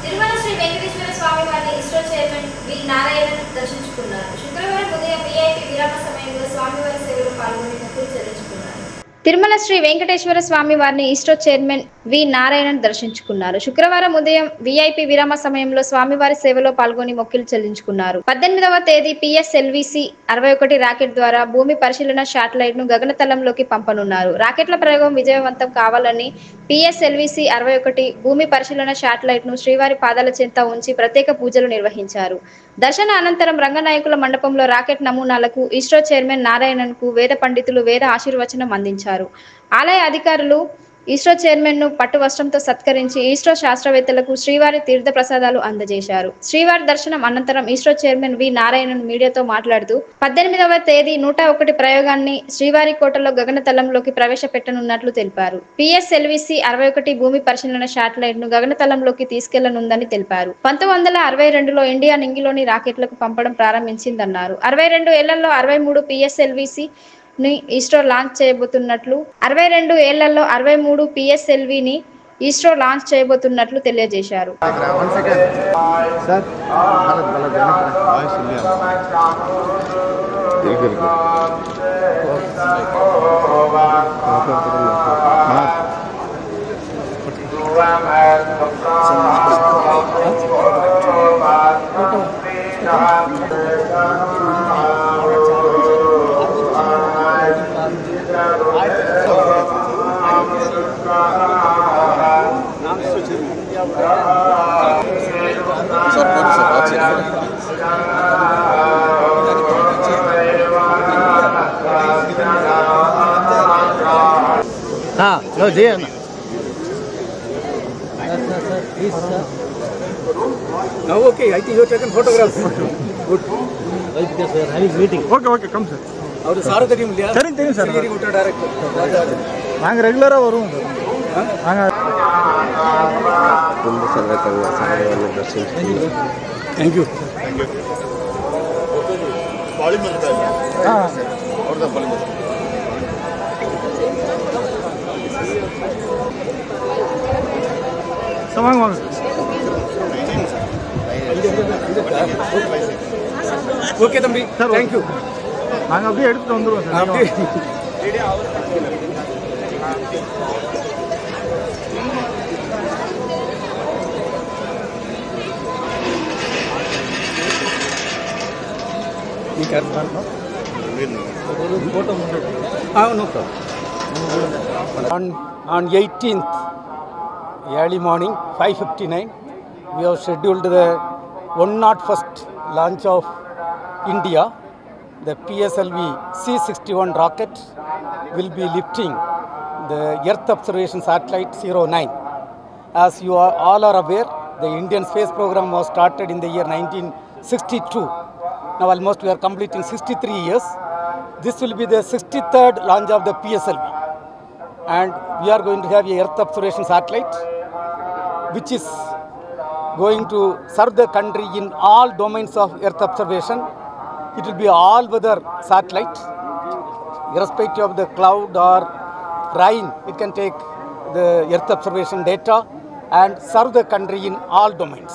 తిరుమల శ్రీ వెంకటేశ్వర స్వామి వారిని ఇస్రో చైర్మన్ వి నారాయణన్ దర్శించుకున్నారు. శుక్రవారం ఉదయం వీఐపీ విరామ సమయంలో స్వామివారి సేవలో పాల్గొని మొక్కులు చెల్లించుకున్నారు. తిరుమల శ్రీ వెంకటేశ్వర స్వామి వారిని ఇస్రో చైర్మన్ వి నారాయణన్ దర్శించుకున్నారు. శుక్రవారం ఉదయం వీఐపీ విరామ సమయంలో స్వామివారి సేవలో పాల్గొని మొక్కులు చెల్లించుకున్నారు. 18వ తేదీ పిఎస్ఎల్విసి 61 రాకెట్ ద్వారా భూమి పరిశీలన శాటిలైట్ ను గగనతలంలోకి పంపనున్నారు. రాకెట్ల ప్రయోగం విజయవంతం కావాలని పిఎస్ఎల్విసి 61 భూమి పరిశీలన శాటిలైట్ ను శ్రీవారి పాదాల చెంత ఉంచి ప్రత్యేక పూజలు నిర్వహించారు. దర్శన అనంతరం రంగనాయకుల మండపంలో రాకెట్ నమూనాలకు ఇస్రో చైర్మన్ నారాయణన్ కు వేద పండితులు వేద ఆశీర్వచనం అందించారు. ఆలయ అధికారులు ఇస్రో చైర్మన్ ను పట్టు వస్త్రంతో సత్కరించి ఇస్రో శాస్త్రవేత్తలకు శ్రీవారి తీర్థ ప్రసాదాలు అందజేశారు. శ్రీవారి దర్శనం అనంతరం ఇస్రో చైర్మన్ వి నారాయణన్ మీడియాతో మాట్లాడుతూ 18వ తేదీ 101 ప్రయోగాన్ని శ్రీవారి కోటలో గగనతలంలోకి ప్రవేశపెట్టనున్నట్లు తెలిపారు. పిఎస్ఎల్విసి 61 భూమి పరిశీలన శాటిలైట్ ను గగనతలంలోకి తీసుకెళ్లనుందని తెలిపారు. 1962లో ఇండియా నింగిలోని రాకెట్లకు పంపడం ప్రారంభించిందన్నారు. 62 ఏళ్లలో 63 పిఎస్ఎల్విసి ని ఇస్రో లాంచ్ చేయబోతున్నట్లు 62 ఏళ్లలో 63 పిఎస్ఎల్వి ని ఇస్రో లాంచ్ చేయబోతున్నట్లు తెలియజేశారు. No, dear. Now, okay, I think you have taken photographs. Good. Why? Because we are having meeting. Okay, come, sir. How to Sarada team, sir? Sir, director. I'm regular over. Thank you. Okay, Tambi. Thank you. I'm going to edit on the On 18th, early morning, 5:59, we have scheduled the 101st launch of India. The PSLV C-61 rocket will be lifting the Earth Observation Satellite 09. As you all are aware, the Indian space program was started in the year 1962. Now almost we are completing 63 years. This will be the 63rd launch of the PSLV. And we are going to have a Earth Observation Satellite, which is going to serve the country in all domains of Earth observation. It will be all-weather satellite. Irrespective of the cloud or rain, it can take the Earth observation data and serve the country in all domains.